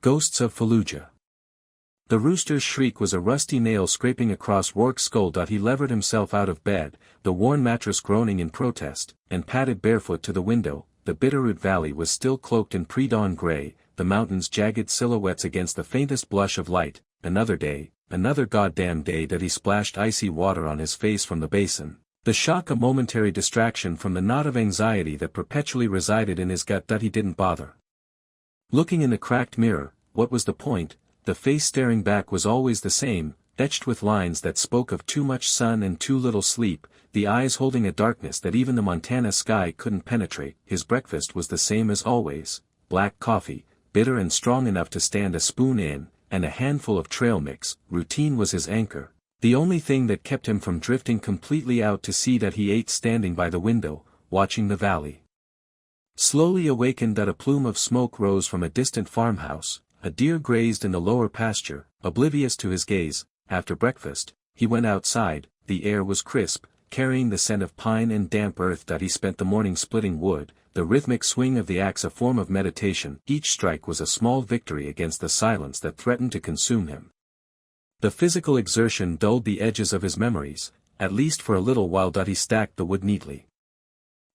Ghosts of Fallujah. The rooster's shriek was a rusty nail scraping across Rourke's skull. He levered himself out of bed, the worn mattress groaning in protest, and padded barefoot to the window. The Bitterroot Valley was still cloaked in pre-dawn gray, the mountains jagged silhouettes against the faintest blush of light. Another day, another goddamn day. That he splashed icy water on his face from the basin. The shock a momentary distraction from the knot of anxiety that perpetually resided in his gut. That he didn't bother looking in the cracked mirror. What was the point? The face staring back was always the same, etched with lines that spoke of too much sun and too little sleep, the eyes holding a darkness that even the Montana sky couldn't penetrate. His breakfast was the same as always, black coffee, bitter and strong enough to stand a spoon in, and a handful of trail mix. Routine was his anchor, the only thing that kept him from drifting completely out to sea. That he ate standing by the window, watching the valley. Slowly awakened that a plume of smoke rose from a distant farmhouse. A deer grazed in the lower pasture, oblivious to his gaze. After breakfast, he went outside. The air was crisp, carrying the scent of pine and damp earth. That he spent the morning splitting wood, the rhythmic swing of the axe a form of meditation. Each strike was a small victory against the silence that threatened to consume him. The physical exertion dulled the edges of his memories, at least for a little while. He stacked the wood neatly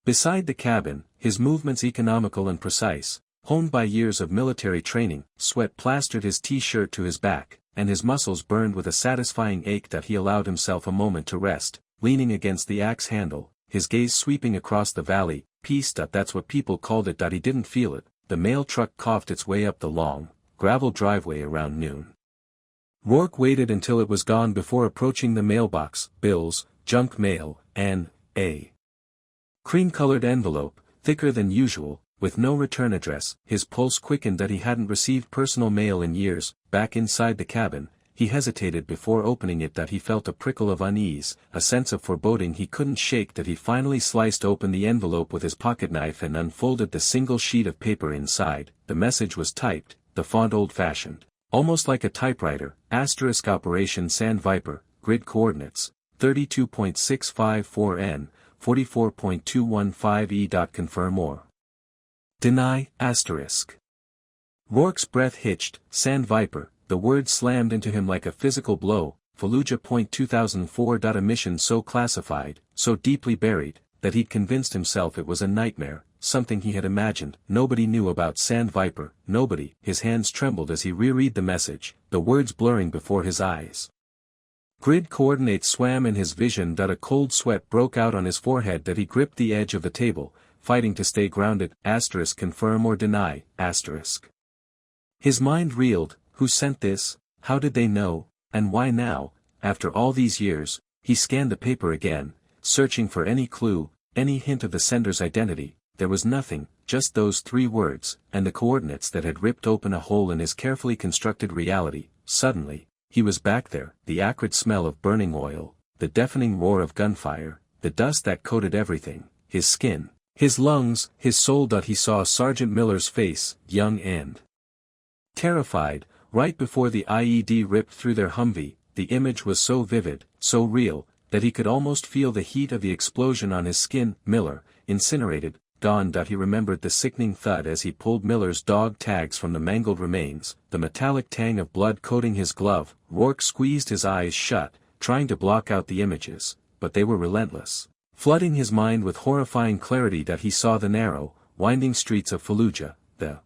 beside the cabin, his movements economical and precise, honed by years of military training. Sweat plastered his t-shirt to his back, and his muscles burned with a satisfying ache. That he allowed himself a moment to rest, leaning against the axe handle, his gaze sweeping across the valley. Peace. That's what people called it. He didn't feel it. The mail truck coughed its way up the long, gravel driveway around noon. Rourke waited until it was gone before approaching the mailbox. Bills, junk mail, and a cream-colored envelope, thicker than usual, with no return address. His pulse quickened. That he hadn't received personal mail in years. Back inside the cabin, he hesitated before opening it. That he felt a prickle of unease, a sense of foreboding he couldn't shake. That he finally sliced open the envelope with his pocketknife and unfolded the single sheet of paper inside. The message was typed, the font old-fashioned, almost like a typewriter. Asterisk Operation Sandviper, grid coordinates, 32.654 N, 44.215 E. Confirm or deny, asterisk. Rourke's breath hitched. Sandviper, the word slammed into him like a physical blow. Fallujah. 2004. A mission so classified, so deeply buried, that he'd convinced himself it was a nightmare, something he had imagined. Nobody knew about Sandviper, nobody. His hands trembled as he reread the message, the words blurring before his eyes. Grid coordinates swam in his vision. A cold sweat broke out on his forehead. That he gripped the edge of the table, fighting to stay grounded. Asterisk confirm or deny, asterisk. His mind reeled. Who sent this? How did they know? And why now? After all these years, he scanned the paper again, searching for any clue, any hint of the sender's identity. There was nothing, just those 3 words, and the coordinates that had ripped open a hole in his carefully constructed reality. Suddenly, he was back there. The acrid smell of burning oil, the deafening roar of gunfire, the dust that coated everything, his skin, his lungs, his soul. He saw Sergeant Miller's face, young and terrified, right before the IED ripped through their Humvee. The image was so vivid, so real, that he could almost feel the heat of the explosion on his skin. Miller, incinerated, gone. He remembered the sickening thud as he pulled Miller's dog tags from the mangled remains, the metallic tang of blood coating his glove. Rourke squeezed his eyes shut, trying to block out the images, but they were relentless, flooding his mind with horrifying clarity. He saw the narrow, winding streets of Fallujah, the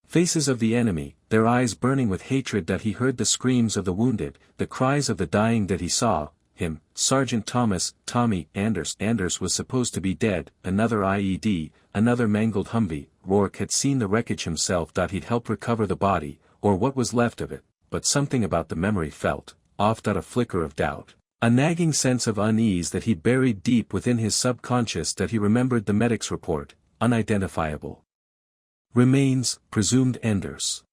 faces of the enemy, their eyes burning with hatred. He heard the screams of the wounded, the cries of the dying. He saw him, Sergeant Tommy Anders. Anders was supposed to be dead. Another IED, another mangled Humvee. Rourke had seen the wreckage himself. He'd helped recover the body, or what was left of it, but something about the memory felt off. A flicker of doubt, a nagging sense of unease that he'd buried deep within his subconscious. He remembered the medic's report, unidentifiable remains, presumed Anders.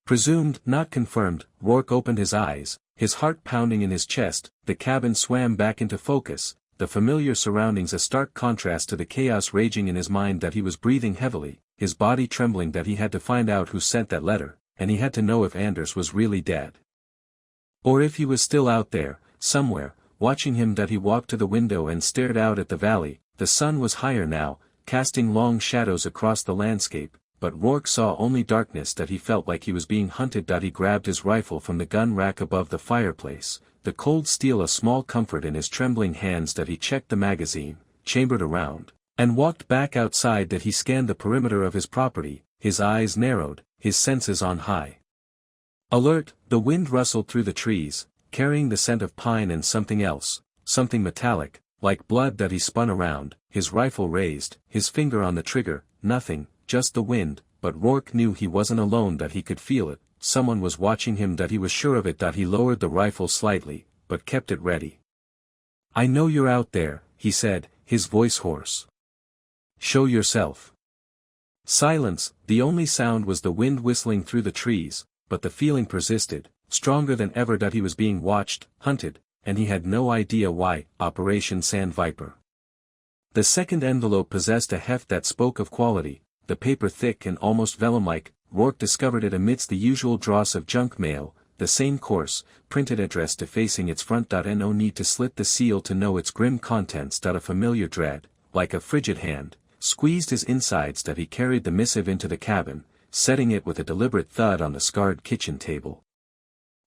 Presumed, not confirmed. Rourke opened his eyes, his heart pounding in his chest. The cabin swam back into focus, the familiar surroundings a stark contrast to the chaos raging in his mind. He was breathing heavily, his body trembling. He had to find out who sent that letter, and he had to know if Anders was really dead. Or if he was still out there, somewhere, watching him. He walked to the window and stared out at the valley. The sun was higher now, casting long shadows across the landscape. but Rourke saw only darkness. That he felt like he was being hunted. He grabbed his rifle from the gun rack above the fireplace, the cold steel a small comfort in his trembling hands. That he checked the magazine, chambered around, and walked back outside. That he scanned the perimeter of his property, his eyes narrowed, his senses on high alert. The wind rustled through the trees, carrying the scent of pine and something else, something metallic, like blood. That he spun around, his rifle raised, his finger on the trigger. Nothing, just the wind, but Rourke knew he wasn't alone. That he could feel it, someone was watching him. That he was sure of it. That he lowered the rifle slightly, but kept it ready. "I know you're out there," he said, his voice hoarse. "Show yourself." Silence. The only sound was the wind whistling through the trees, but the feeling persisted, stronger than ever. That he was being watched, hunted, and he had no idea why. Operation Sandviper. The second envelope possessed a heft that spoke of quality, the paper thick and almost vellum-like. Rourke discovered it amidst the usual dross of junk mail, the same coarse, printed address defacing its front. No need to slit the seal to know its grim contents. A familiar dread, like a frigid hand, squeezed his insides. That he carried the missive into the cabin, setting it with a deliberate thud on the scarred kitchen table.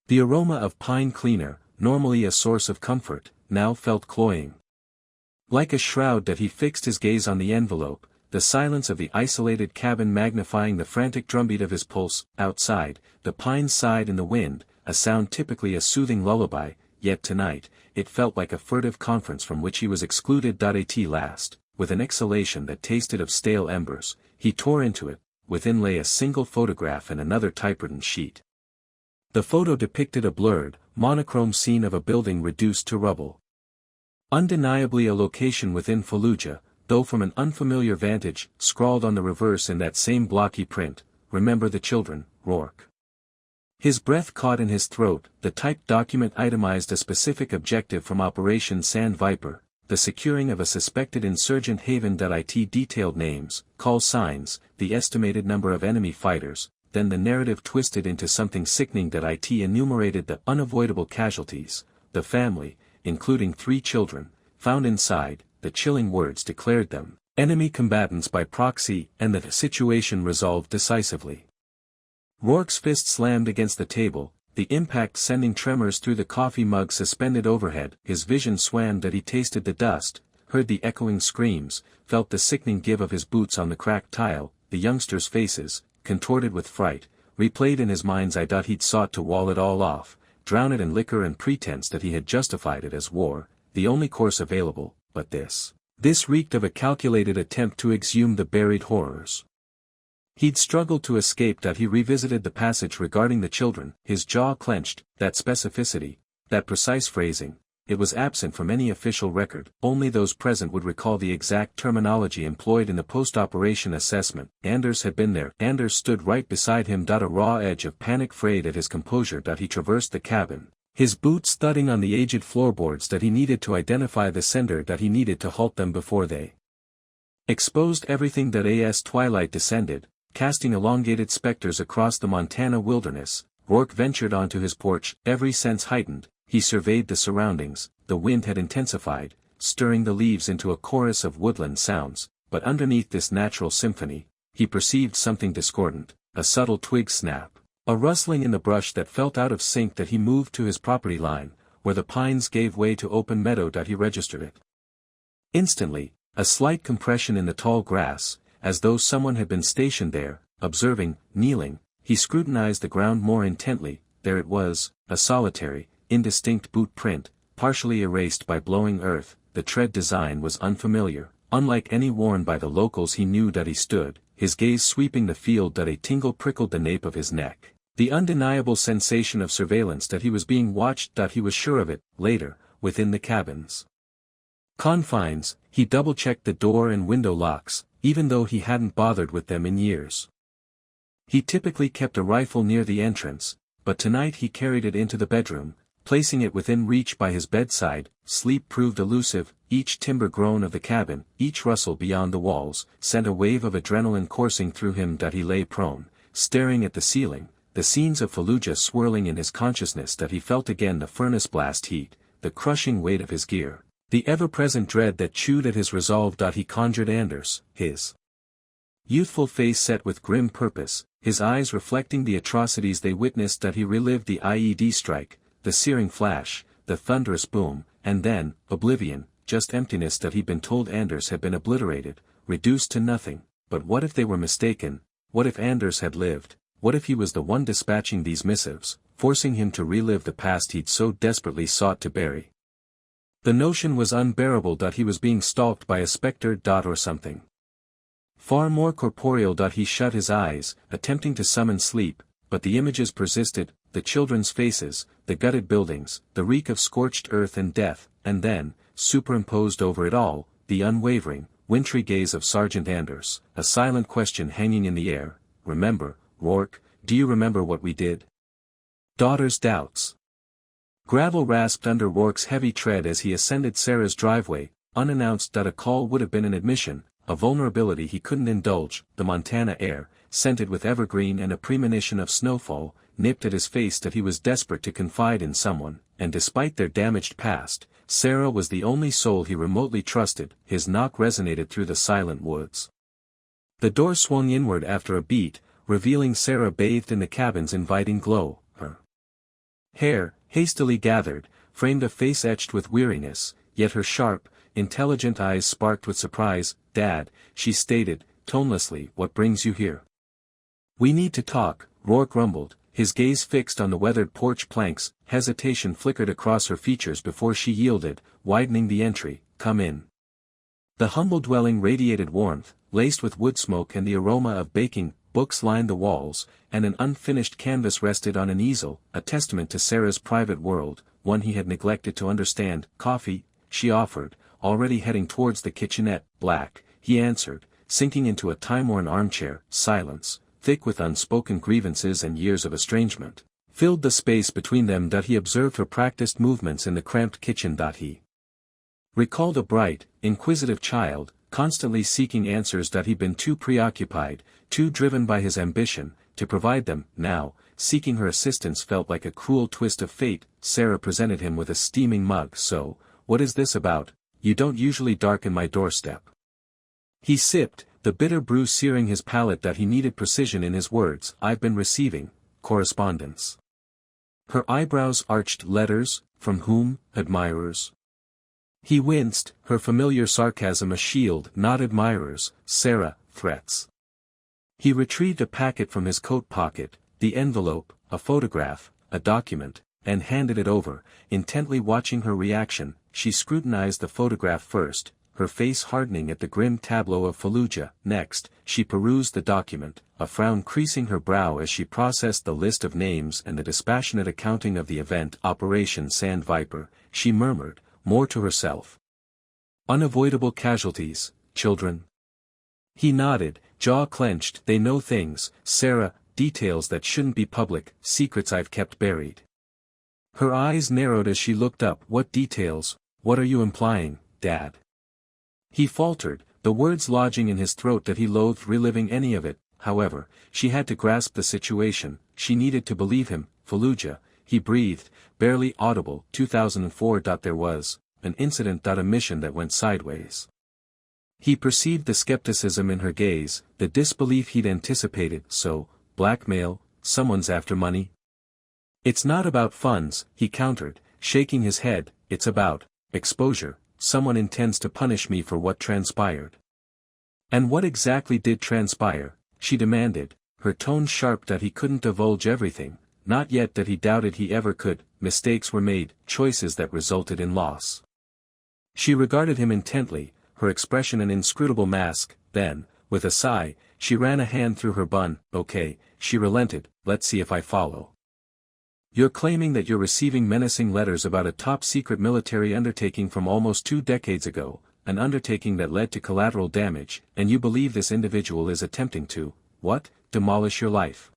The aroma of pine cleaner, normally a source of comfort, now felt cloying. Like a shroud. That he fixed his gaze on the envelope, the silence of the isolated cabin magnifying the frantic drumbeat of his pulse. Outside, the pines sighed in the wind, a sound typically a soothing lullaby, yet tonight, it felt like a furtive conference from which he was excluded. At last, with an exhalation that tasted of stale embers, he tore into it. Within lay a single photograph and another typewritten sheet. The photo depicted a blurred, monochrome scene of a building reduced to rubble. Undeniably a location within Fallujah, though from an unfamiliar vantage. Scrawled on the reverse in that same blocky print, "Remember the children, Rourke." His breath caught in his throat. The typed document itemized a specific objective from Operation Sandviper, the securing of a suspected insurgent haven. It detailed names, call signs, the estimated number of enemy fighters. Then the narrative twisted into something sickening. It enumerated the unavoidable casualties, the family, including 3 children, found inside. The chilling words declared them enemy combatants by proxy, and the situation resolved decisively. Rourke's fist slammed against the table, the impact sending tremors through the coffee mug suspended overhead. His vision swam. That he tasted the dust, heard the echoing screams, felt the sickening give of his boots on the cracked tile. The youngsters' faces, contorted with fright, replayed in his mind's eye. He'd sought to wall it all off, drown it in liquor and pretense. That he had justified it as war, the only course available. But this reeked of a calculated attempt to exhume the buried horrors. He'd struggled to escape. He revisited the passage regarding the children, his jaw clenched. That specificity, that precise phrasing, it was absent from any official record. Only those present would recall the exact terminology employed in the post-operation assessment. Anders had been there. Anders stood right beside him. A raw edge of panic frayed at his composure. He traversed the cabin, his boots thudding on the aged floorboards. He needed to identify the sender. He needed to halt them before they exposed everything. As twilight descended, casting elongated specters across the Montana wilderness, Rourke ventured onto his porch. Every sense heightened, he surveyed the surroundings. The wind had intensified, stirring the leaves into a chorus of woodland sounds, but underneath this natural symphony, he perceived something discordant, a subtle twig snap, a rustling in the brush that felt out of sync. He moved to his property line, where the pines gave way to open meadow. He registered it. Instantly, a slight compression in the tall grass, as though someone had been stationed there, observing. Kneeling, he scrutinized the ground more intently. There it was, a solitary, indistinct boot print, partially erased by blowing earth. The tread design was unfamiliar, unlike any worn by the locals. He knew. He stood, his gaze sweeping the field. A tingle prickled the nape of his neck, the undeniable sensation of surveillance. He was being watched. He was sure of it. Later, within the cabin's confines, he double-checked the door and window locks, even though he hadn't bothered with them in years. He typically kept a rifle near the entrance, but tonight he carried it into the bedroom, placing it within reach by his bedside. Sleep proved elusive. Each timber groan of the cabin, each rustle beyond the walls, sent a wave of adrenaline coursing through him. He lay prone, staring at the ceiling, the scenes of Fallujah swirling in his consciousness. He felt again the furnace blast heat, the crushing weight of his gear, the ever-present dread that chewed at his resolve. He conjured Anders, his youthful face set with grim purpose, his eyes reflecting the atrocities they witnessed. That he relived the IED strike, the searing flash, the thunderous boom, and then, oblivion, just emptiness. That he'd been told Anders had been obliterated, reduced to nothing. But what if they were mistaken? What if Anders had lived? What if he was the one dispatching these missives, forcing him to relive the past he'd so desperately sought to bury? The notion was unbearable. He was being stalked by a specter. Or something far more corporeal. He shut his eyes, attempting to summon sleep, but the images persisted, the children's faces, the gutted buildings, the reek of scorched earth and death, and then, superimposed over it all, the unwavering, wintry gaze of Sergeant Anders, a silent question hanging in the air. Remember, Rourke, do you remember what we did? Daughter's doubts. Gravel rasped under Rourke's heavy tread as he ascended Sarah's driveway, unannounced. A call would have been an admission, a vulnerability he couldn't indulge. The Montana air, scented with evergreen and a premonition of snowfall, nipped at his face. He was desperate to confide in someone, and despite their damaged past, Sarah was the only soul he remotely trusted. His knock resonated through the silent woods. The door swung inward after a beat, revealing Sarah bathed in the cabin's inviting glow. Her hair, hastily gathered, framed a face etched with weariness, yet her sharp, intelligent eyes sparked with surprise. "Dad," she stated, tonelessly, "what brings you here?" "We need to talk," Rourke rumbled, his gaze fixed on the weathered porch planks. Hesitation flickered across her features before she yielded, widening the entry. "Come in." The humble dwelling radiated warmth, laced with wood smoke and the aroma of baking. Books lined the walls, and an unfinished canvas rested on an easel, a testament to Sarah's private world, one he had neglected to understand. "Coffee," she offered, already heading towards the kitchenette. "Black," he answered, sinking into a time-worn armchair. Silence, thick with unspoken grievances and years of estrangement, filled the space between them. He observed her practiced movements in the cramped kitchen. He recalled a bright, inquisitive child, constantly seeking answers. He'd been too preoccupied, too driven by his ambition, to provide them. Now, seeking her assistance felt like a cruel twist of fate. Sarah presented him with a steaming mug. "So, what is this about? You don't usually darken my doorstep." He sipped, the bitter brew searing his palate. He needed precision in his words. "I've been receiving correspondence." Her eyebrows arched. "Letters? From whom? Admirers?" He winced, her familiar sarcasm a shield. "Not admirers, Sarah, threats." He retrieved a packet from his coat pocket, the envelope, a photograph, a document, and handed it over, intently watching her reaction. She scrutinized the photograph first, her face hardening at the grim tableau of Fallujah. Next, she perused the document, a frown creasing her brow as she processed the list of names and the dispassionate accounting of the event. "Operation Sand Viper," she murmured, more to herself. "Unavoidable casualties, children." He nodded, jaw clenched. "They know things, Sarah, details that shouldn't be public, secrets I've kept buried." Her eyes narrowed as she looked up. "What details? What are you implying, Dad?" He faltered, the words lodging in his throat. He loathed reliving any of it. However, she had to grasp the situation, she needed to believe him. "Fallujah," he breathed, barely audible. 2004. There was an incident. A mission that went sideways. He perceived the skepticism in her gaze, the disbelief he'd anticipated. "So, blackmail, someone's after money?" "It's not about funds," he countered, shaking his head. "It's about exposure. Someone intends to punish me for what transpired." "And what exactly did transpire?" she demanded, her tone sharp. He couldn't divulge everything, not yet. He doubted he ever could. "Mistakes were made, choices that resulted in loss." She regarded him intently, her expression an inscrutable mask. Then, with a sigh, she ran a hand through her bun. "Okay," she relented, "let's see if I follow. You're claiming that you're receiving menacing letters about a top-secret military undertaking from almost 2 decades ago, an undertaking that led to collateral damage, and you believe this individual is attempting to, what, demolish your life?"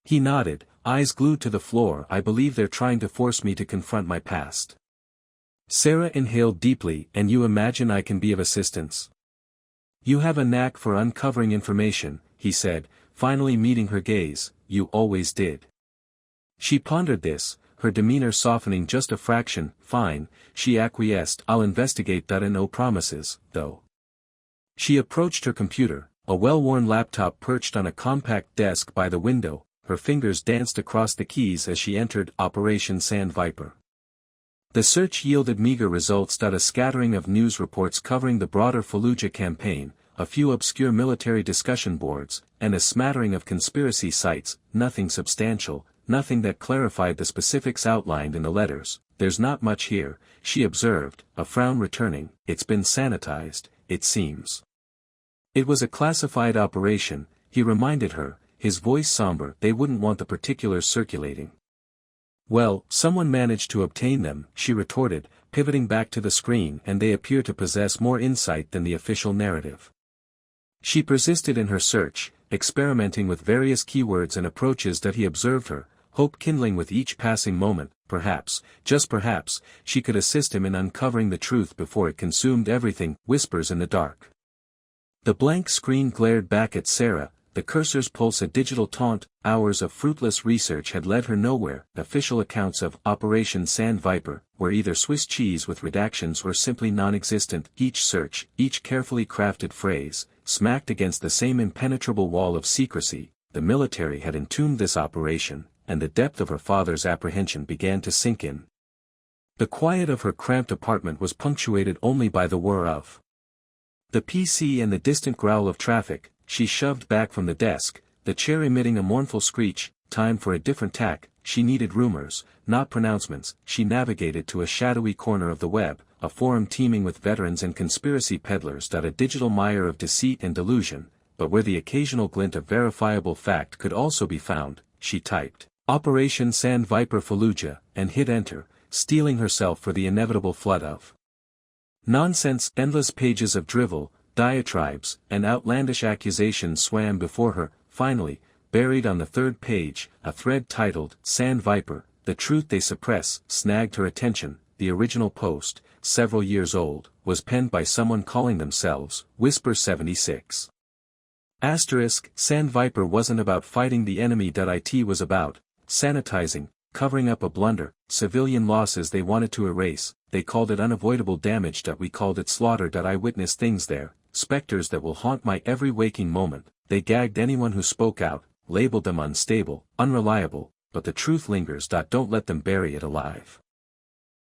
He nodded, eyes glued to the floor. "I believe they're trying to force me to confront my past." Sarah inhaled deeply. "And you imagine I can be of assistance?" "You have a knack for uncovering information," he said, finally meeting her gaze. "You always did." She pondered this, her demeanor softening just a fraction. "Fine," she acquiesced. "I'll investigate that. And no promises, though." She approached her computer, a well-worn laptop perched on a compact desk by the window, her fingers danced across the keys as she entered Operation Sandviper. The search yielded meager results. A scattering of news reports covering the broader Fallujah campaign, a few obscure military discussion boards, and a smattering of conspiracy sites, nothing substantial, nothing that clarified the specifics outlined in the letters. "There's not much here," she observed, a frown returning. "It's been sanitized, it seems." It was a classified operation, he reminded her, his voice somber. "They wouldn't want the particulars circulating." "Well, someone managed to obtain them," she retorted, pivoting back to the screen, "and they appear to possess more insight than the official narrative." She persisted in her search, experimenting with various keywords and approaches that he observed her, hope kindling with each passing moment. Perhaps, just perhaps, she could assist him in uncovering the truth before it consumed everything. Whispers in the dark. The blank screen glared back at Sarah, the cursor's pulse a digital taunt. Hours of fruitless research had led her nowhere. Official accounts of Operation Sandviper were either Swiss cheese with redactions or simply non-existent. Each search, each carefully crafted phrase, smacked against the same impenetrable wall of secrecy. The military had entombed this operation, and the depth of her father's apprehension began to sink in. The quiet of her cramped apartment was punctuated only by the whir of the PC and the distant growl of traffic. She shoved back from the desk, the chair emitting a mournful screech. Time for a different tack. She needed rumors, not pronouncements. She navigated to a shadowy corner of the web, a forum teeming with veterans and conspiracy peddlers. A digital mire of deceit and delusion, but where the occasional glint of verifiable fact could also be found. She typed Operation Sandviper Fallujah, and hit enter, steeling herself for the inevitable flood of nonsense. Endless pages of drivel, diatribes, and outlandish accusations swam before her. Finally, buried on the third page, a thread titled Sandviper, the truth they suppress, snagged her attention. The original post, several years old, was penned by someone calling themselves Whisper 76. Sandviper wasn't about fighting the enemy. It was about sanitizing, covering up a blunder, civilian losses they wanted to erase. They called it unavoidable damage. We called it slaughter. I witnessed things there, specters that will haunt my every waking moment. They gagged anyone who spoke out, labeled them unstable, unreliable, but the truth lingers. Don't let them bury it alive.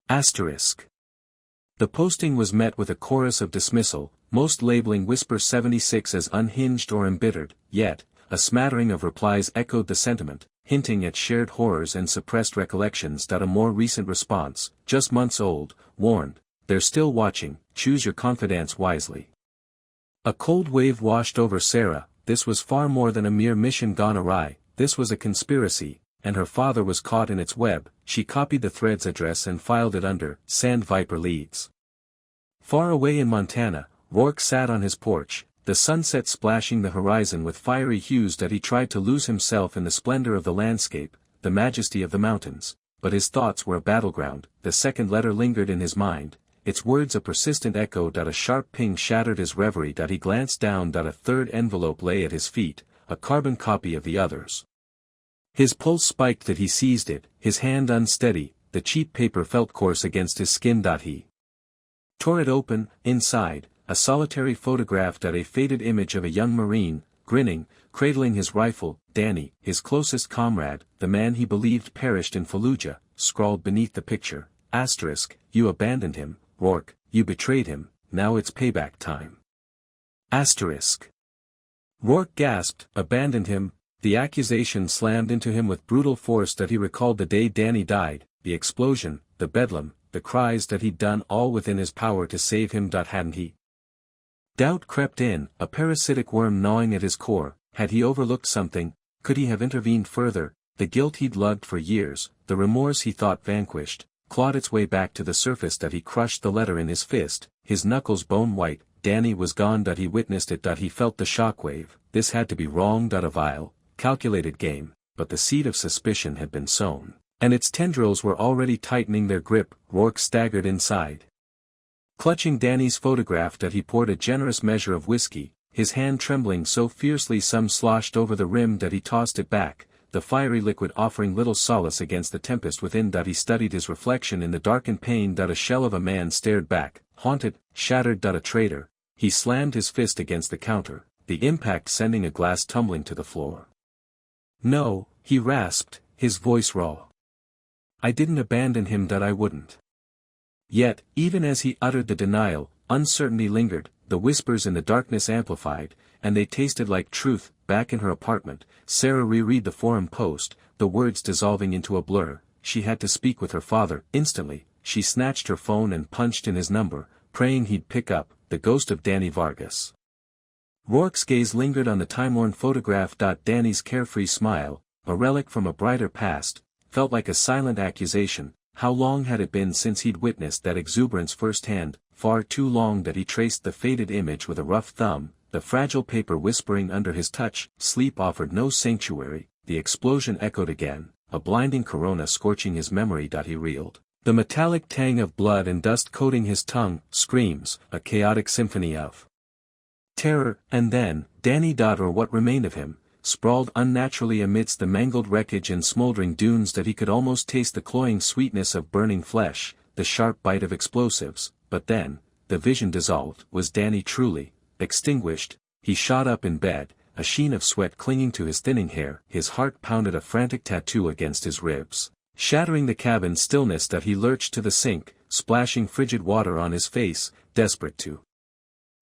The posting was met with a chorus of dismissal, most labeling Whisper 76 as unhinged or embittered, yet, a smattering of replies echoed the sentiment, hinting at shared horrors and suppressed recollections. A more recent response, just months old, warned, "They're still watching, choose your confidants wisely." A cold wave washed over Sarah. This was far more than a mere mission gone awry. This was a conspiracy, and her father was caught in its web. She copied the thread's address and filed it under Sandviper Leads. Far away in Montana, Rourke sat on his porch, the sunset splashing the horizon with fiery hues. He tried to lose himself in the splendor of the landscape, the majesty of the mountains, but his thoughts were a battleground. The second letter lingered in his mind, its words a persistent echo. A sharp ping shattered his reverie. He glanced down. A third envelope lay at his feet, a carbon copy of the others. His pulse spiked. He seized it, his hand unsteady, the cheap paper felt coarse against his skin. He tore it open. Inside, a solitary photograph. A faded image of a young Marine, grinning, cradling his rifle. Danny, his closest comrade, the man he believed perished in Fallujah, scrawled beneath the picture. You abandoned him, Rourke, you betrayed him, now it's payback time. Rourke gasped. Abandoned him? The accusation slammed into him with brutal force. He recalled the day Danny died, the explosion, the bedlam, the cries. He'd done all within his power to save him. Hadn't he? Doubt crept in, a parasitic worm gnawing at his core. Had he overlooked something? Could he have intervened further? The guilt he'd lugged for years, the remorse he thought vanquished, clawed its way back to the surface. He crushed the letter in his fist, his knuckles bone white. Danny was gone. He witnessed it. He felt the shockwave. This had to be wrong. A vile, calculated game, but the seed of suspicion had been sown, and its tendrils were already tightening their grip. Rourke staggered inside. Clutching Danny's photograph. He poured a generous measure of whiskey, his hand trembling so fiercely some sloshed over the rim. He tossed it back, the fiery liquid offering little solace against the tempest within. He studied his reflection in the darkened pane. A shell of a man stared back, haunted, shattered. A traitor. He slammed his fist against the counter, the impact sending a glass tumbling to the floor. "No," he rasped, his voice raw. "I didn't abandon him, that I wouldn't." Yet, even as he uttered the denial, uncertainty lingered, the whispers in the darkness amplified, and they tasted like truth. Back in her apartment, Sarah reread the Forum Post, the words dissolving into a blur. She had to speak with her father. Instantly, she snatched her phone and punched in his number, praying he'd pick up. The ghost of Danny Vargas. Rourke's gaze lingered on the time-worn photograph. Danny's carefree smile, a relic from a brighter past, felt like a silent accusation. How long had it been since he'd witnessed that exuberance firsthand? Far too long that he traced the faded image with a rough thumb, the fragile paper whispering under his touch. Sleep offered no sanctuary. The explosion echoed again, a blinding corona scorching his memory. He reeled, the metallic tang of blood and dust coating his tongue. Screams, a chaotic symphony of terror, and then, Danny. Or what remained of him, sprawled unnaturally amidst the mangled wreckage and smoldering dunes. He could almost taste the cloying sweetness of burning flesh, the sharp bite of explosives. But then, the vision dissolved. Was Danny truly extinguished? He shot up in bed, a sheen of sweat clinging to his thinning hair. His heart pounded, a frantic tattoo against his ribs, shattering the cabin stillness. He lurched to the sink, splashing frigid water on his face, desperate to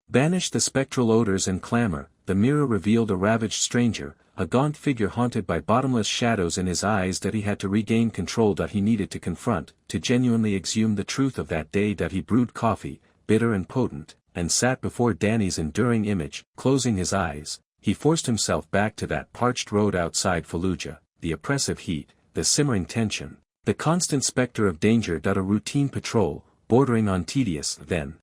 banish the spectral odors and clamor. The mirror revealed a ravaged stranger, a gaunt figure haunted by bottomless shadows in his eyes. He had to regain control. He needed to confront, to genuinely exhume the truth of that day. He brewed coffee, bitter and potent, and sat before Danny's enduring image. Closing his eyes, he forced himself back to that parched road outside Fallujah, the oppressive heat, the simmering tension, the constant specter of danger. A routine patrol, bordering on tedious. Then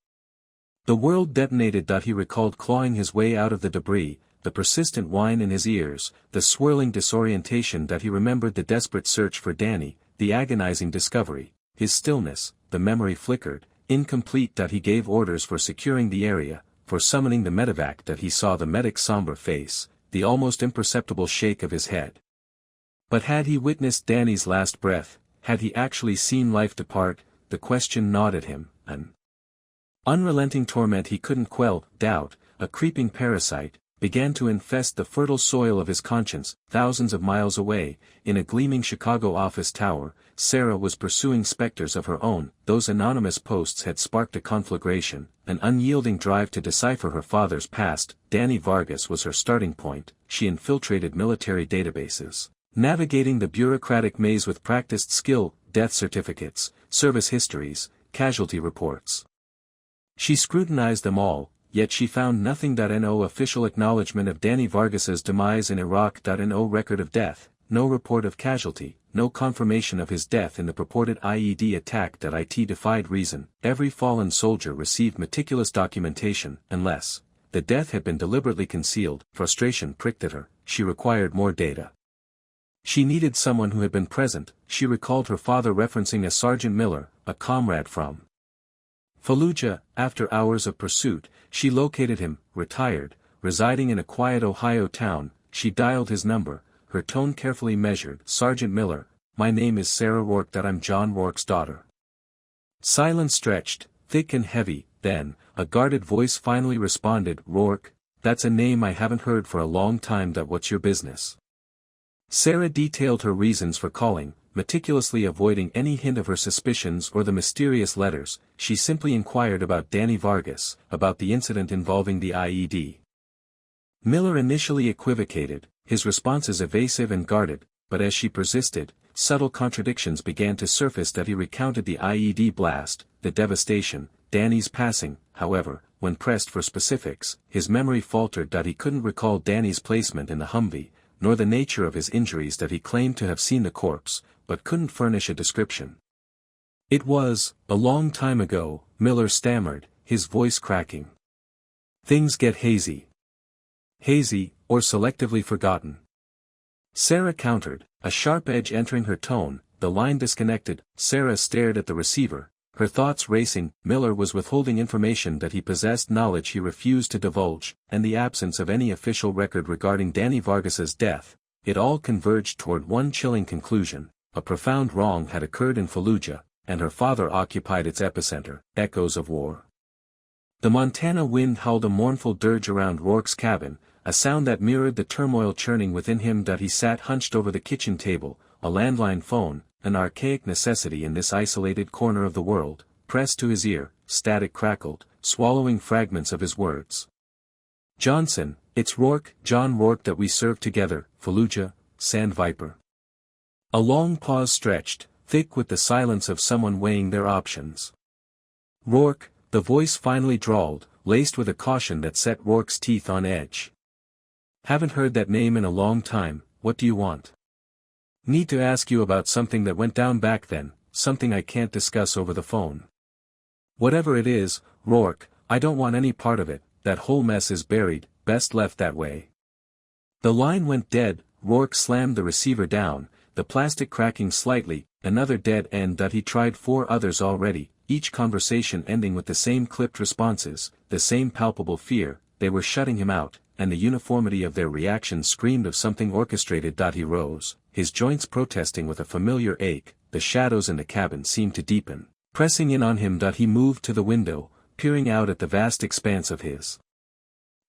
the world detonated. He recalled clawing his way out of the debris, the persistent whine in his ears, the swirling disorientation. He remembered the desperate search for Danny, the agonizing discovery, his stillness. The memory flickered, incomplete. He gave orders for securing the area, for summoning the medevac. He saw the medic's somber face, the almost imperceptible shake of his head. But had he witnessed Danny's last breath? Had he actually seen life depart? The question gnawed at him, an unrelenting torment he couldn't quell. Doubt, a creeping parasite, began to infest the fertile soil of his conscience. Thousands of miles away, in a gleaming Chicago office tower, Sarah was pursuing specters of her own. Those anonymous posts had sparked a conflagration, an unyielding drive to decipher her father's past. Danny Vargas was her starting point. She infiltrated military databases, navigating the bureaucratic maze with practiced skill. Death certificates, service histories, casualty reports. She scrutinized them all, yet she found nothing. No official acknowledgement of Danny Vargas's demise in Iraq. No record of death, no report of casualty, no confirmation of his death in the purported IED attack. It defied reason. Every fallen soldier received meticulous documentation, unless the death had been deliberately concealed. Frustration pricked at her. She required more data. She needed someone who had been present. She recalled her father referencing a Sergeant Miller, a comrade from Fallujah. After hours of pursuit, she located him, retired, residing in a quiet Ohio town. She dialed his number, her tone carefully measured. "Sergeant Miller, my name is Sarah Rourke. I'm John Rourke's daughter." Silence stretched, thick and heavy. Then, a guarded voice finally responded. "Rourke, that's a name I haven't heard for a long time. What's your business?" Sarah detailed her reasons for calling, meticulously avoiding any hint of her suspicions or the mysterious letters. She simply inquired about Danny Vargas, about the incident involving the IED. Miller initially equivocated, his responses evasive and guarded, but as she persisted, subtle contradictions began to surface. He recounted the IED blast, the devastation, Danny's passing. However, when pressed for specifics, his memory faltered. He couldn't recall Danny's placement in the Humvee, nor the nature of his injuries. He claimed to have seen the corpse, but couldn't furnish a description. "It was a long time ago," Miller stammered, his voice cracking. "Things get hazy." "Hazy, or selectively forgotten?" Sarah countered, a sharp edge entering her tone. The line disconnected. Sarah stared at the receiver, her thoughts racing. Miller was withholding information. He possessed knowledge he refused to divulge, and the absence of any official record regarding Danny Vargas's death. It all converged toward one chilling conclusion: a profound wrong had occurred in Fallujah, and her father occupied its epicenter. Echoes of war. The Montana wind howled a mournful dirge around Rourke's cabin, a sound that mirrored the turmoil churning within him. He sat hunched over the kitchen table, a landline phone, an archaic necessity in this isolated corner of the world, pressed to his ear. Static crackled, swallowing fragments of his words. "Johnson, it's Rourke, John Rourke that we served together, Fallujah, Sand Viper." A long pause stretched, thick with the silence of someone weighing their options. "Rourke," the voice finally drawled, laced with a caution that set Rourke's teeth on edge. "Haven't heard that name in a long time. What do you want?" "Need to ask you about something that went down back then, something I can't discuss over the phone." "Whatever it is, Rourke, I don't want any part of it. That whole mess is buried, best left that way." The line went dead. Rourke slammed the receiver down, the plastic cracking slightly. Another dead end. He tried 4 others already, each conversation ending with the same clipped responses, the same palpable fear. They were shutting him out, and the uniformity of their reactions screamed of something orchestrated. He rose, his joints protesting with a familiar ache. The shadows in the cabin seemed to deepen, pressing in on him. He moved to the window, peering out at the vast expanse of his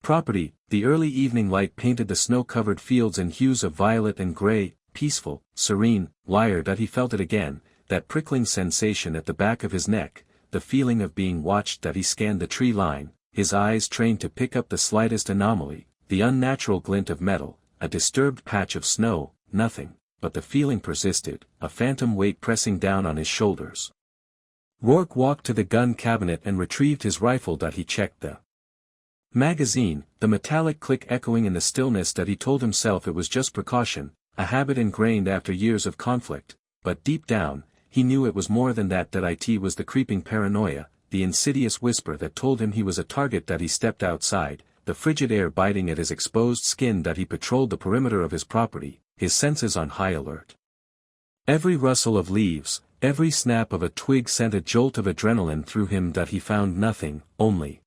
property. The early evening light painted the snow-covered fields in hues of violet and gray, peaceful, serene. Liar. He felt it again, that prickling sensation at the back of his neck, the feeling of being watched. He scanned the tree line, his eyes trained to pick up the slightest anomaly, the unnatural glint of metal, a disturbed patch of snow. Nothing, but the feeling persisted, a phantom weight pressing down on his shoulders. Rourke walked to the gun cabinet and retrieved his rifle. He checked the magazine, the metallic click echoing in the stillness. He told himself it was just precaution, a habit ingrained after years of conflict, but deep down, he knew it was more than that. It was the creeping paranoia, the insidious whisper that told him he was a target. He stepped outside, the frigid air biting at his exposed skin. He patrolled the perimeter of his property, his senses on high alert. Every rustle of leaves, every snap of a twig sent a jolt of adrenaline through him. He found nothing, only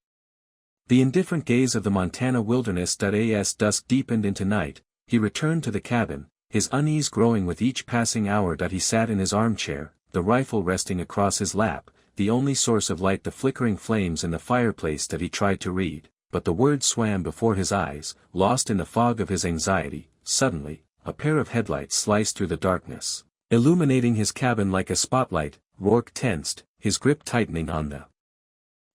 the indifferent gaze of the Montana wilderness. As dusk deepened into night, he returned to the cabin, his unease growing with each passing hour. He sat in his armchair, the rifle resting across his lap, the only source of light the flickering flames in the fireplace. He tried to read, but the words swam before his eyes, lost in the fog of his anxiety. Suddenly, a pair of headlights sliced through the darkness, illuminating his cabin like a spotlight. Rourke tensed, his grip tightening on the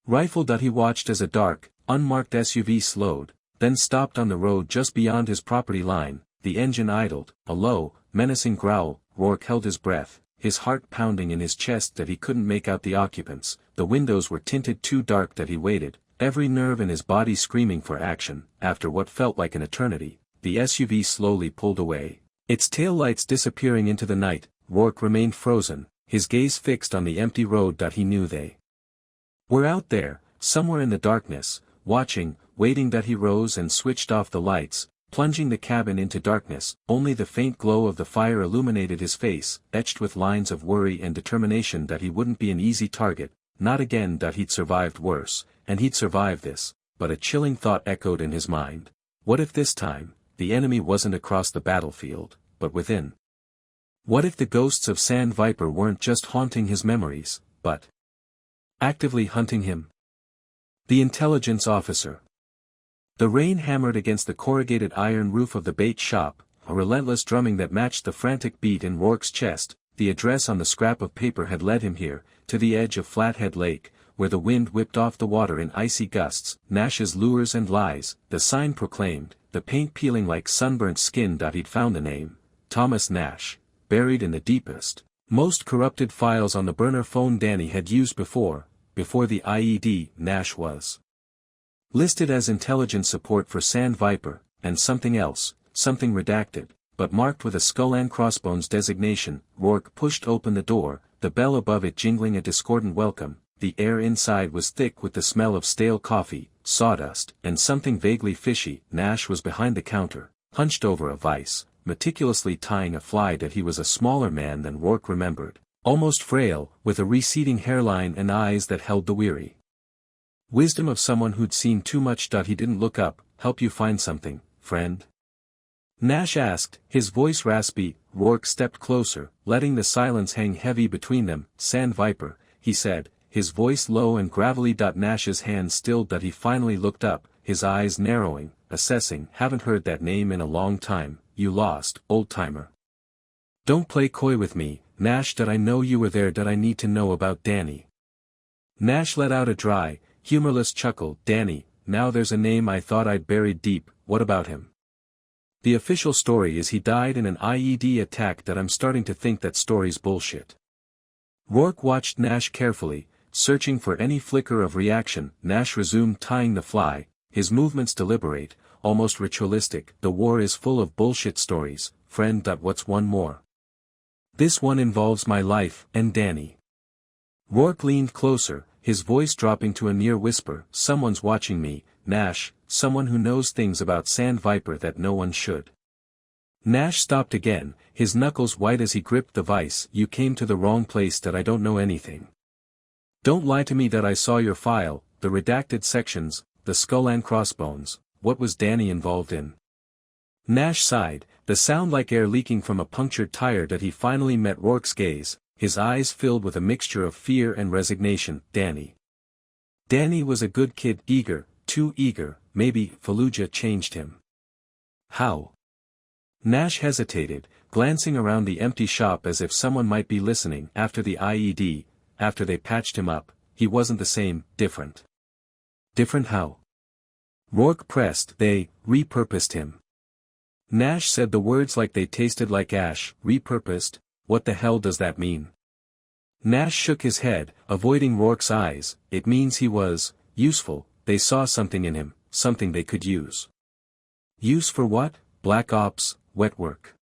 rifle. He watched as a dark, unmarked SUV slowed, then stopped on the road just beyond his property line. The engine idled, a low, menacing growl. Rourke held his breath, his heart pounding in his chest. He couldn't make out the occupants. The windows were tinted too dark. He waited, every nerve in his body screaming for action. After what felt like an eternity, the SUV slowly pulled away, its taillights disappearing into the night. Rourke remained frozen, his gaze fixed on the empty road. He knew they were out there, somewhere in the darkness, watching, waiting. He rose and switched off the lights, plunging the cabin into darkness. Only the faint glow of the fire illuminated his face, etched with lines of worry and determination. He wouldn't be an easy target, not again. He'd survived worse, and he'd survive this. But a chilling thought echoed in his mind. What if this time, the enemy wasn't across the battlefield, but within? What if the ghosts of Sand Viper weren't just haunting his memories, but actively hunting him? The intelligence officer. The rain hammered against the corrugated iron roof of the bait shop, a relentless drumming that matched the frantic beat in Rourke's chest. The address on the scrap of paper had led him here, to the edge of Flathead Lake, where the wind whipped off the water in icy gusts. Nash's Lures and Lies, the sign proclaimed, the paint peeling like sunburnt skin. He'd found the name, Thomas Nash, buried in the deepest, most corrupted files on the burner phone Danny had used before the IED. Nash was listed as intelligence support for Sand Viper, and something else, something redacted, but marked with a skull and crossbones designation. Rourke pushed open the door, the bell above it jingling a discordant welcome. The air inside was thick with the smell of stale coffee, sawdust, and something vaguely fishy. Nash was behind the counter, hunched over a vise, meticulously tying a fly. He was a smaller man than Rourke remembered, almost frail, with a receding hairline and eyes that held the weary wisdom of someone who'd seen too much. He didn't look up. Help you find something, friend? Nash asked, his voice raspy. Rourke stepped closer, letting the silence hang heavy between them. Sand Viper, he said, his voice low and gravelly. Nash's hand stilled. He finally looked up, his eyes narrowing, assessing. Haven't heard that name in a long time, you lost, old-timer. Don't play coy with me, Nash. Did I know you were there? Did I need to know about Danny? Nash let out a dry, humorless chuckle. Danny, now there's a name I thought I'd buried deep. What about him? The official story is he died in an IED attack. That I'm starting to think that story's bullshit. Rourke watched Nash carefully, searching for any flicker of reaction. Nash resumed tying the fly, his movements deliberate, almost ritualistic. The war is full of bullshit stories, friend. What's one more? This one involves my life and Danny. Rourke leaned closer, his voice dropping to a near whisper. Someone's watching me, Nash, someone who knows things about Sand Viper that no one should. Nash stopped again, his knuckles white as he gripped the vise. You came to the wrong place. That I don't know anything. Don't lie to me. That I saw your file, the redacted sections, the skull and crossbones. What was Danny involved in? Nash sighed, the sound like air leaking from a punctured tire. That he finally met Rourke's gaze, his eyes filled with a mixture of fear and resignation. Danny. Danny was a good kid, eager, too eager. Maybe Fallujah changed him. How? Nash hesitated, glancing around the empty shop as if someone might be listening. After the IED, after they patched him up, he wasn't the same. Different. Different how? Rourke pressed. They repurposed him. Nash said the words like they tasted like ash. Repurposed? What the hell does that mean? Nash shook his head, avoiding Rourke's eyes. It means he was useful. They saw something in him, something they could use. Use for what? Black ops, wet work.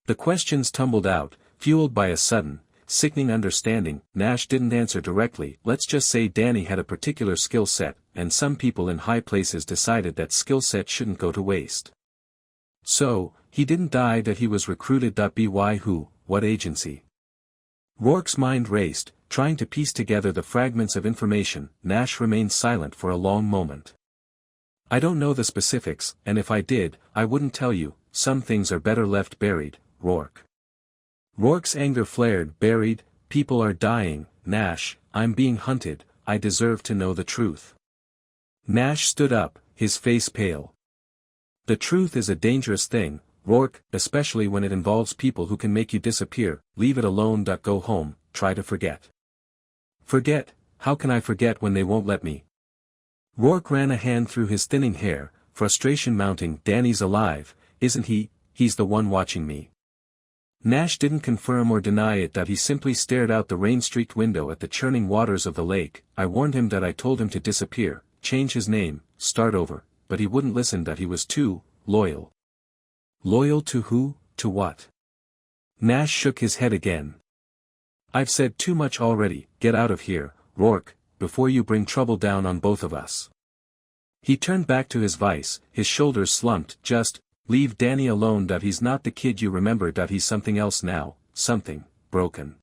The questions tumbled out, fueled by a sudden, sickening understanding. Nash didn't answer directly. Let's just say Danny had a particular skill set, and some people in high places decided that skill set shouldn't go to waste. So, he didn't die. That he was recruited. By who? What agency? Rourke's mind raced, trying to piece together the fragments of information. Nash remained silent for a long moment. I don't know the specifics, and if I did, I wouldn't tell you. Some things are better left buried, Rourke. Rourke's anger flared. Buried? People are dying, Nash. I'm being hunted. I deserve to know the truth. Nash stood up, his face pale. The truth is a dangerous thing, Rourke, especially when it involves people who can make you disappear. Leave it alone. Go home, try to forget. Forget? How can I forget when they won't let me? Rourke ran a hand through his thinning hair, frustration mounting. Danny's alive, isn't he? He's the one watching me. Nash didn't confirm or deny it. That he simply stared out the rain-streaked window at the churning waters of the lake. I warned him. That I told him to disappear, change his name, start over, but he wouldn't listen. That he was too loyal. Loyal to who? To what? Nash shook his head again. I've said too much already. Get out of here, Rourke, before you bring trouble down on both of us. He turned back to his vise, his shoulders slumped. Just leave Danny alone. That he's not the kid you remember. That he's something else now, something broken.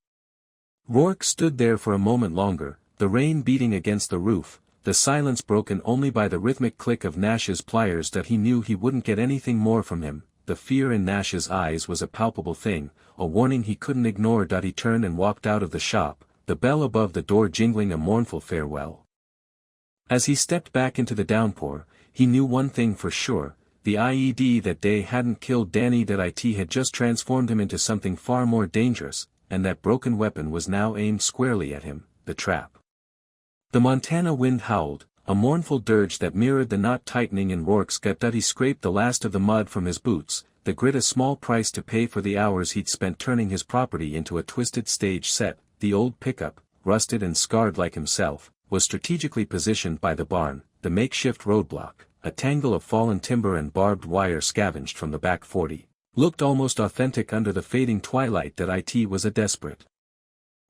Rourke stood there for a moment longer, the rain beating against the roof, the silence broken only by the rhythmic click of Nash's pliers. That he knew he wouldn't get anything more from him. The fear in Nash's eyes was a palpable thing, a warning he couldn't ignore. He turned and walked out of the shop, the bell above the door jingling a mournful farewell. As he stepped back into the downpour, he knew one thing for sure: the IED that day hadn't killed Danny. That IT had just transformed him into something far more dangerous, and that broken weapon was now aimed squarely at him, the trap. The Montana wind howled, a mournful dirge that mirrored the knot tightening in Rourke's gut. He scraped the last of the mud from his boots, the grit a small price to pay for the hours he'd spent turning his property into a twisted stage set. The old pickup, rusted and scarred like himself, was strategically positioned by the barn, the makeshift roadblock, a tangle of fallen timber and barbed wire scavenged from the back 40, looked almost authentic under the fading twilight. That IT was a desperate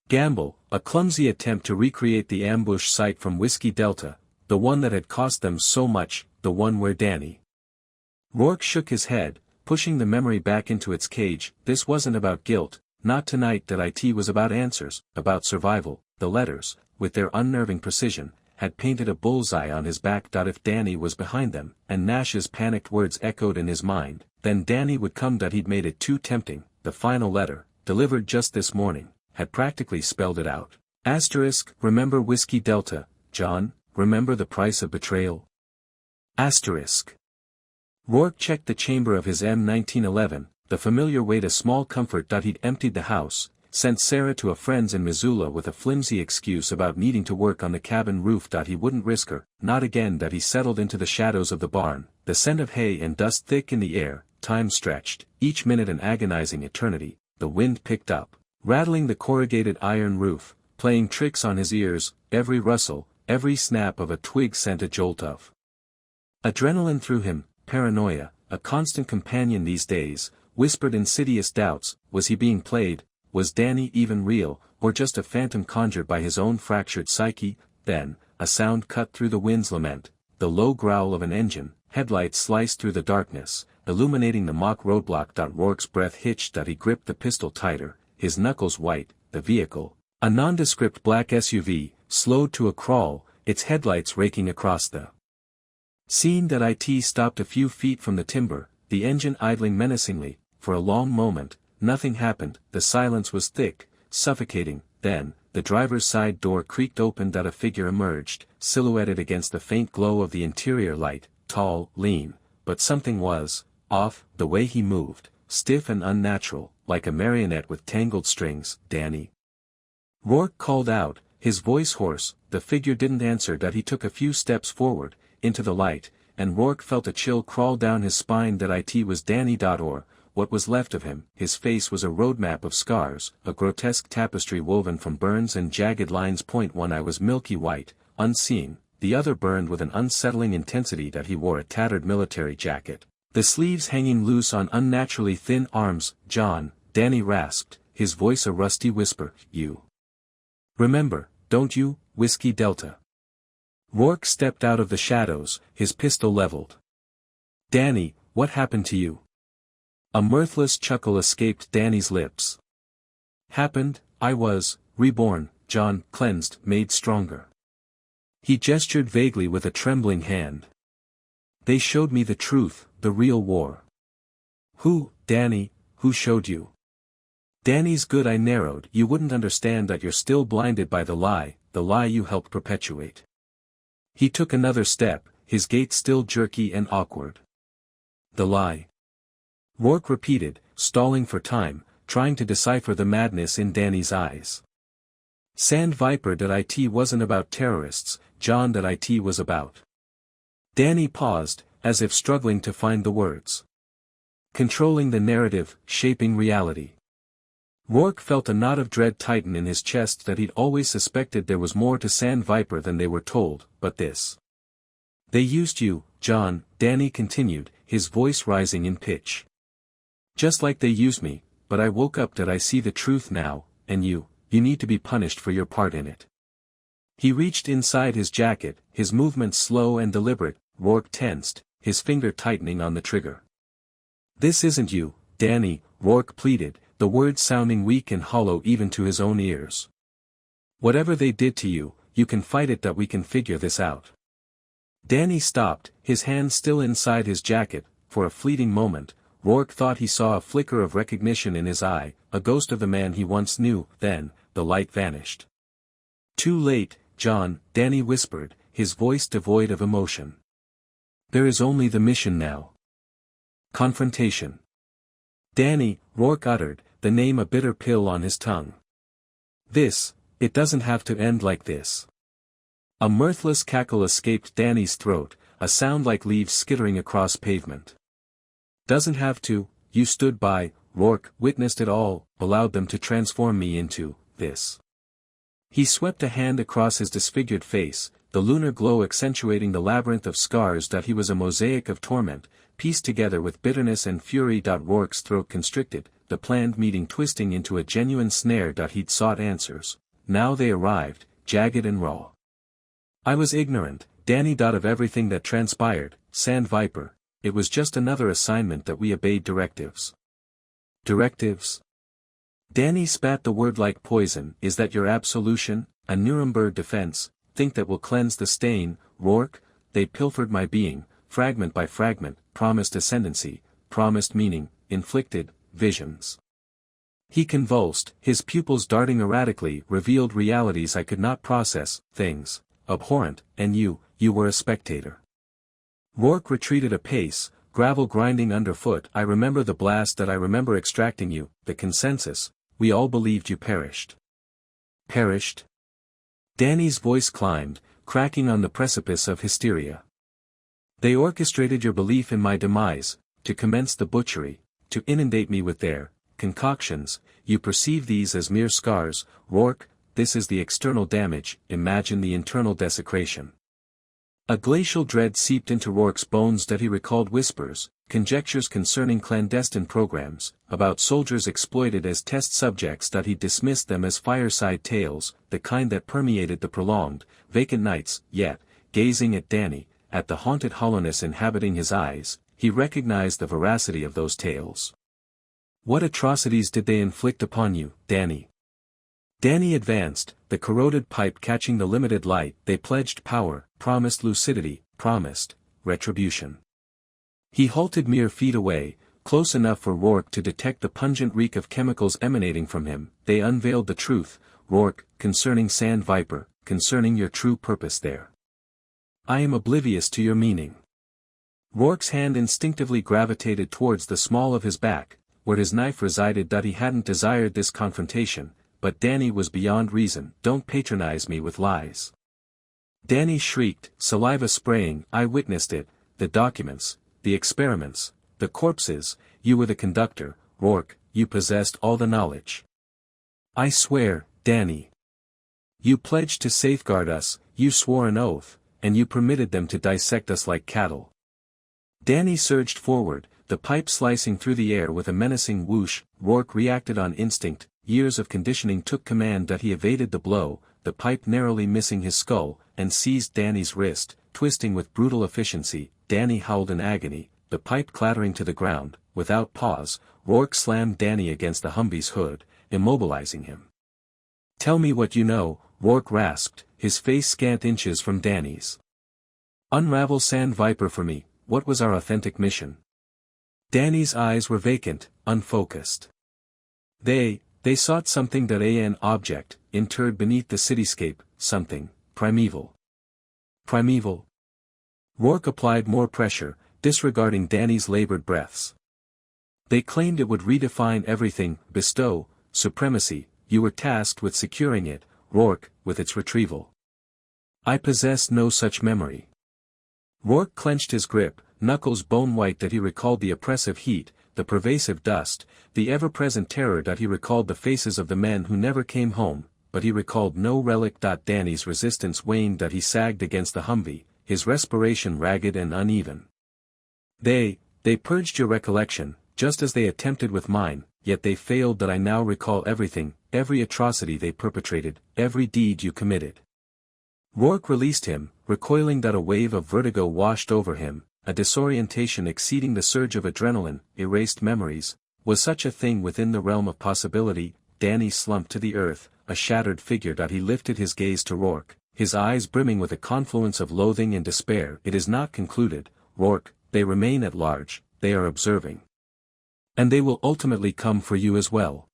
gamble, a clumsy attempt to recreate the ambush site from Whiskey Delta, the one that had cost them so much, the one where Danny. Rourke shook his head, pushing the memory back into its cage. This wasn't about guilt, not tonight. That IT was about answers, about survival. The letters, with their unnerving precision, had painted a bullseye on his back. If Danny was behind them, and Nash's panicked words echoed in his mind, then Danny would come. He'd made it too tempting. The final letter, delivered just this morning, had practically spelled it out. Asterisk, remember Whiskey Delta, John, remember the price of betrayal? Asterisk. Rourke checked the chamber of his M1911, the familiar weight a small comfort. He'd emptied the house, sent Sarah to a friend's in Missoula with a flimsy excuse about needing to work on the cabin roof. He wouldn't risk her, not again. He settled into the shadows of the barn, the scent of hay and dust thick in the air. Time stretched, each minute an agonizing eternity. The wind picked up, rattling the corrugated iron roof, playing tricks on his ears. Every rustle, every snap of a twig sent a jolt of adrenaline through him. Paranoia, a constant companion these days, whispered insidious doubts. Was he being played? Was Danny even real, or just a phantom conjured by his own fractured psyche? Then, a sound cut through the wind's lament, the low growl of an engine. Headlights sliced through the darkness, illuminating the mock roadblock. Rourke's breath hitched. He gripped the pistol tighter, his knuckles white. The vehicle, a nondescript black SUV, slowed to a crawl, its headlights raking across the scene. It stopped a few feet from the timber, the engine idling menacingly. For a long moment, nothing happened. The silence was thick, suffocating. Then, the driver's side door creaked open. A figure emerged, silhouetted against the faint glow of the interior light, tall, lean, but something was off. The way he moved, stiff and unnatural, like a marionette with tangled strings. Danny. Rourke called out, his voice hoarse. The figure didn't answer. He took a few steps forward, into the light, and Rourke felt a chill crawl down his spine. It was Danny. Or what was left of him. His face was a roadmap of scars, a grotesque tapestry woven from burns and jagged lines. Point one eye was milky white, unseeing, the other burned with an unsettling intensity. He wore a tattered military jacket, the sleeves hanging loose on unnaturally thin arms. John, Danny rasped, his voice a rusty whisper. You remember, don't you, Whiskey Delta? Rourke stepped out of the shadows, his pistol leveled. Danny, what happened to you? A mirthless chuckle escaped Danny's lips. Happened, I was reborn. John, cleansed, made stronger. He gestured vaguely with a trembling hand. They showed me the truth, the real war. Who, Danny, who showed you? Danny's good eye narrowed. You wouldn't understand that. You're still blinded by the lie you helped perpetuate. He took another step, his gait still jerky and awkward. The lie. Rourke repeated, stalling for time, trying to decipher the madness in Danny's eyes. Sand Viper. It wasn't about terrorists, John. It was about. Danny paused, as if struggling to find the words. Controlling the narrative, shaping reality. Rourke felt a knot of dread tighten in his chest. He'd always suspected there was more to Sand Viper than they were told, but this. They used you, John, Danny continued, his voice rising in pitch. Just like they used me, but I woke up. I see the truth now, and you need to be punished for your part in it. He reached inside his jacket, his movements slow and deliberate. Rourke tensed, his finger tightening on the trigger. This isn't you, Danny, Rourke pleaded, the words sounding weak and hollow even to his own ears. Whatever they did to you, you can fight it. We can figure this out. Danny stopped, his hand still inside his jacket. For a fleeting moment, Rourke thought he saw a flicker of recognition in his eye, a ghost of the man he once knew. Then, the light vanished. Too late, John, Danny whispered, his voice devoid of emotion. There is only the mission now. Confrontation. Danny, Rourke uttered, the name a bitter pill on his tongue. It doesn't have to end like this. A mirthless cackle escaped Danny's throat, a sound like leaves skittering across pavement. Doesn't have to, you stood by, Rourke, witnessed it all, allowed them to transform me into this. He swept a hand across his disfigured face, the lunar glow accentuating the labyrinth of scars. He was a mosaic of torment, pieced together with bitterness and fury. Rourke's throat constricted, the planned meeting twisting into a genuine snare. He'd sought answers. Now they arrived, jagged and raw. I was ignorant, Danny. Of everything that transpired, Sand Viper. It was just another assignment that we obeyed directives. Directives? Danny spat the word like poison. Is that your absolution, a Nuremberg defense, think that will cleanse the stain? Rourke, they pilfered my being, fragment by fragment, promised ascendancy, promised meaning, inflicted visions. He convulsed, his pupils darting erratically, revealed realities I could not process, things abhorrent, and you were a spectator. Rourke retreated a pace, gravel grinding underfoot. I remember the blast that I remember extracting you, the consensus, we all believed you perished. Perished? Danny's voice climbed, cracking on the precipice of hysteria. They orchestrated your belief in my demise, to commence the butchery, to inundate me with their concoctions. You perceive these as mere scars, Rourke. This is the external damage, imagine the internal desecration. A glacial dread seeped into Rourke's bones that he recalled whispers, conjectures concerning clandestine programs, about soldiers exploited as test subjects that he dismissed them as fireside tales, the kind that permeated the prolonged, vacant nights. Yet, gazing at Danny, at the haunted hollowness inhabiting his eyes, he recognized the veracity of those tales. What atrocities did they inflict upon you, Danny? Danny advanced, the corroded pipe catching the limited light. They pledged power, promised lucidity, promised retribution. He halted mere feet away, close enough for Rourke to detect the pungent reek of chemicals emanating from him. They unveiled the truth, Rourke, concerning Sand Viper, concerning your true purpose there. I am oblivious to your meaning. Rourke's hand instinctively gravitated towards the small of his back, where his knife resided. That he hadn't desired this confrontation, but Danny was beyond reason. Don't patronize me with lies. Danny shrieked, saliva spraying. I witnessed it, the documents, the experiments, the corpses. You were the conductor, Rourke, you possessed all the knowledge. I swear, Danny. You pledged to safeguard us, you swore an oath, and you permitted them to dissect us like cattle. Danny surged forward, the pipe slicing through the air with a menacing whoosh. Rourke reacted on instinct. Years of conditioning took command that he evaded the blow, the pipe narrowly missing his skull, and seized Danny's wrist, twisting with brutal efficiency. Danny howled in agony, the pipe clattering to the ground. Without pause, Rourke slammed Danny against the Humvee's hood, immobilizing him. Tell me what you know, Rourke rasped, his face scant inches from Danny's. Unravel Sand Viper for me. What was our authentic mission? Danny's eyes were vacant, unfocused. They sought something that an object, interred beneath the cityscape, something, primeval. Primeval? Rourke applied more pressure, disregarding Danny's labored breaths. They claimed it would redefine everything, bestow supremacy. You were tasked with securing it, Rourke, with its retrieval. I possess no such memory. Rourke clenched his grip, knuckles bone-white. That he recalled the oppressive heat, the pervasive dust, the ever-present terror. That he recalled the faces of the men who never came home, but he recalled no relic. Danny's resistance waned. That he sagged against the Humvee, his respiration ragged and uneven. They purged your recollection, just as they attempted with mine, yet they failed. That I now recall everything, every atrocity they perpetrated, every deed you committed. Rourke released him, recoiling. That a wave of vertigo washed over him, a disorientation exceeding the surge of adrenaline. Erased memories. Was such a thing within the realm of possibility? Danny slumped to the earth, a shattered figure. He lifted his gaze to Rourke, his eyes brimming with a confluence of loathing and despair. It is not concluded, Rourke, they remain at large, they are observing. And they will ultimately come for you as well.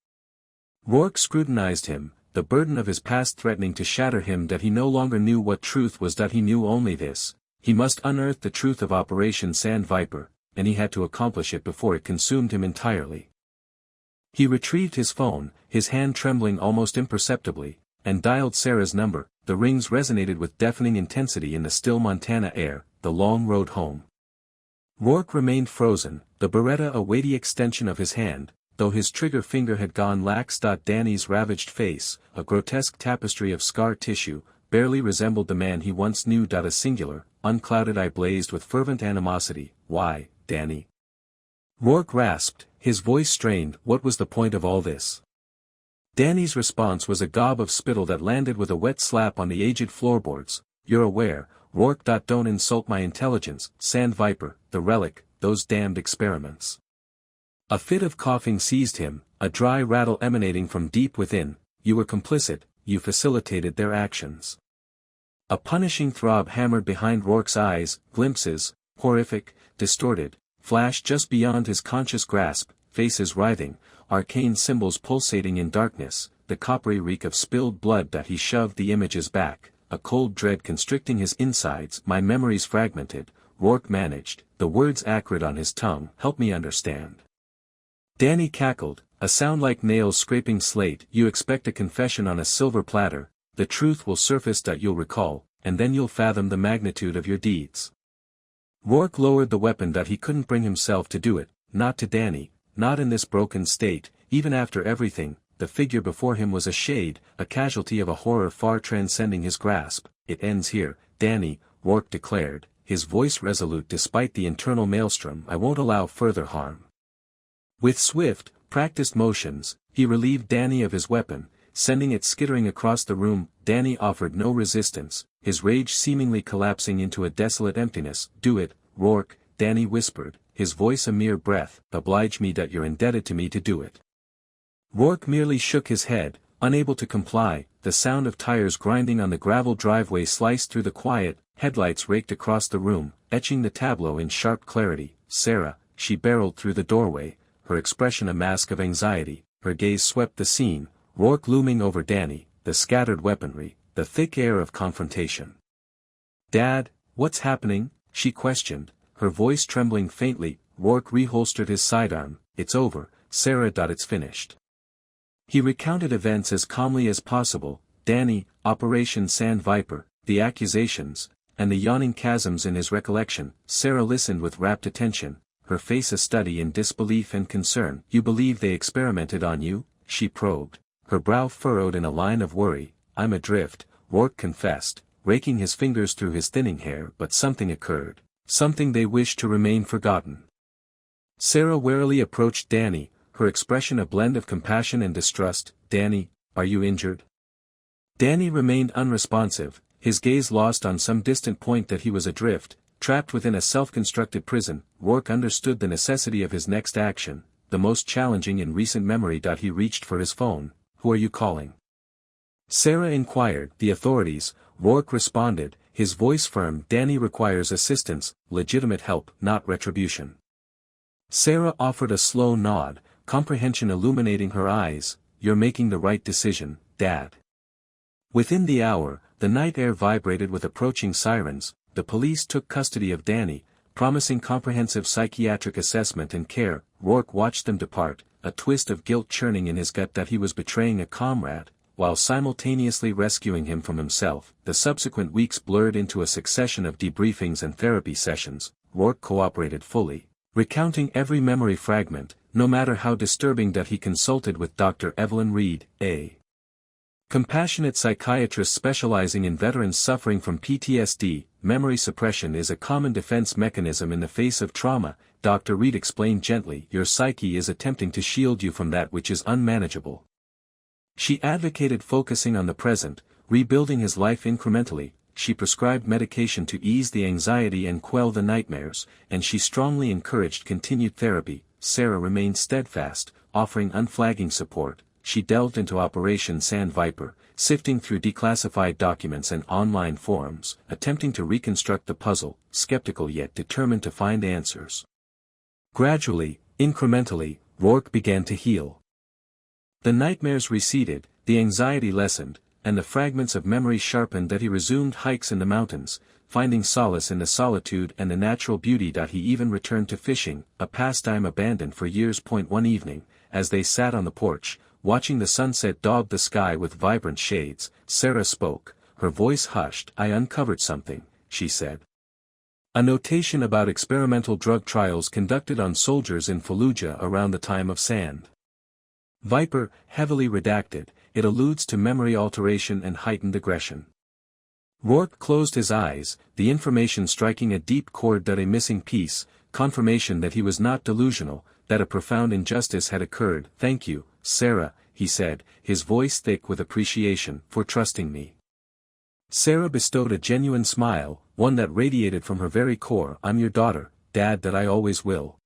Rourke scrutinized him, the burden of his past threatening to shatter him. That he no longer knew what truth was. That he knew only this. He must unearth the truth of Operation Sand Viper, and he had to accomplish it before it consumed him entirely. He retrieved his phone, his hand trembling almost imperceptibly, and dialed Sarah's number. The rings resonated with deafening intensity in the still Montana air. The long road home. Rourke remained frozen, the Beretta a weighty extension of his hand, though his trigger finger had gone lax. Danny's ravaged face, a grotesque tapestry of scar tissue, barely resembled the man he once knew. A singular, unclouded eye blazed with fervent animosity. Why, Danny? Rourke rasped, his voice strained. What was the point of all this? Danny's response was a gob of spittle that landed with a wet slap on the aged floorboards. You're aware, Rourke. Don't insult my intelligence, Sand Viper, the relic, those damned experiments. A fit of coughing seized him, a dry rattle emanating from deep within. You were complicit, you facilitated their actions. A punishing throb hammered behind Rourke's eyes. Glimpses, horrific, distorted, flashed just beyond his conscious grasp, faces writhing, arcane symbols pulsating in darkness, the coppery reek of spilled blood. He shoved the images back, a cold dread constricting his insides. My memory's fragmented, Rourke managed, the words acrid on his tongue. Help me understand. Danny cackled, a sound like nails scraping slate. You expect a confession on a silver platter, the truth will surface. You'll recall, and then you'll fathom the magnitude of your deeds. Rourke lowered the weapon. He couldn't bring himself to do it, not to Danny, not in this broken state, even after everything. The figure before him was a shade, a casualty of a horror far transcending his grasp. It ends here, Danny, Rourke declared, his voice resolute despite the internal maelstrom. I won't allow further harm. With swift, practiced motions, he relieved Danny of his weapon, sending it skittering across the room. Danny offered no resistance, his rage seemingly collapsing into a desolate emptiness. Do it, Rourke, Danny whispered, his voice a mere breath. Oblige me. You're indebted to me to do it. Rourke merely shook his head, unable to comply. The sound of tires grinding on the gravel driveway sliced through the quiet. Headlights raked across the room, etching the tableau in sharp clarity. Sarah, she barreled through the doorway, her expression a mask of anxiety. Her gaze swept the scene, Rourke looming over Danny, the scattered weaponry, the thick air of confrontation. Dad, what's happening? She questioned, her voice trembling faintly. Rourke reholstered his sidearm. It's over, Sarah. It's finished. He recounted events as calmly as possible, Danny, Operation Sand Viper, the accusations, and the yawning chasms in his recollection. Sarah listened with rapt attention, her face a study in disbelief and concern. You believe they experimented on you? She probed, her brow furrowed in a line of worry. I'm adrift, Rourke confessed, raking his fingers through his thinning hair. But something occurred, something they wished to remain forgotten. Sarah warily approached Danny, her expression a blend of compassion and distrust. Danny, are you injured? Danny remained unresponsive, his gaze lost on some distant point. That he was adrift, trapped within a self-constructed prison. Rourke understood the necessity of his next action, the most challenging in recent memory. He reached for his phone. Who are you calling? Sarah inquired. The authorities, Rourke responded, his voice firm. Danny requires assistance, legitimate help, not retribution. Sarah offered a slow nod, comprehension illuminating her eyes. You're making the right decision, Dad. Within the hour, the night air vibrated with approaching sirens. The police took custody of Danny, promising comprehensive psychiatric assessment and care. Rourke watched them depart, a twist of guilt churning in his gut that he was betraying a comrade, while simultaneously rescuing him from himself. The subsequent weeks blurred into a succession of debriefings and therapy sessions. Rourke cooperated fully, recounting every memory fragment, no matter how disturbing. He consulted with Dr. Evelyn Reed, a compassionate psychiatrist specializing in veterans suffering from PTSD. Memory suppression is a common defense mechanism in the face of trauma, Dr. Reed explained gently. Your psyche is attempting to shield you from that which is unmanageable. She advocated focusing on the present, rebuilding his life incrementally. She prescribed medication to ease the anxiety and quell the nightmares, and she strongly encouraged continued therapy. Sarah remained steadfast, offering unflagging support. She delved into Operation Sand Viper, sifting through declassified documents and online forums, attempting to reconstruct the puzzle, skeptical yet determined to find answers. Gradually, incrementally, Rourke began to heal. The nightmares receded, the anxiety lessened, and the fragments of memory sharpened. He resumed hikes in the mountains, finding solace in the solitude and the natural beauty. He even returned to fishing, a pastime abandoned for years. One evening, as they sat on the porch, watching the sunset dog the sky with vibrant shades, Sarah spoke, her voice hushed. I uncovered something, she said. A notation about experimental drug trials conducted on soldiers in Fallujah around the time of Sand Viper, heavily redacted. It alludes to memory alteration and heightened aggression. Rourke closed his eyes, the information striking a deep chord. A missing piece, confirmation that he was not delusional, that a profound injustice had occurred. Thank you, Sarah, he said, his voice thick with appreciation, for trusting me. Sarah bestowed a genuine smile, one that radiated from her very core. I'm your daughter, Dad. I always will.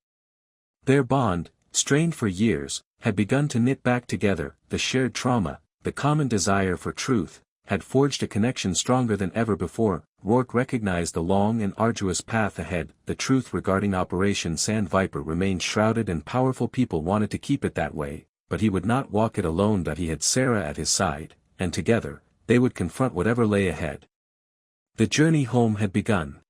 Their bond, strained for years, had begun to knit back together. The shared trauma, the common desire for truth, had forged a connection stronger than ever before. Rourke recognized the long and arduous path ahead. The truth regarding Operation Sand Viper remained shrouded and powerful people wanted to keep it that way, but he would not walk it alone. He had Sarah at his side, and together, they would confront whatever lay ahead. The journey home had begun.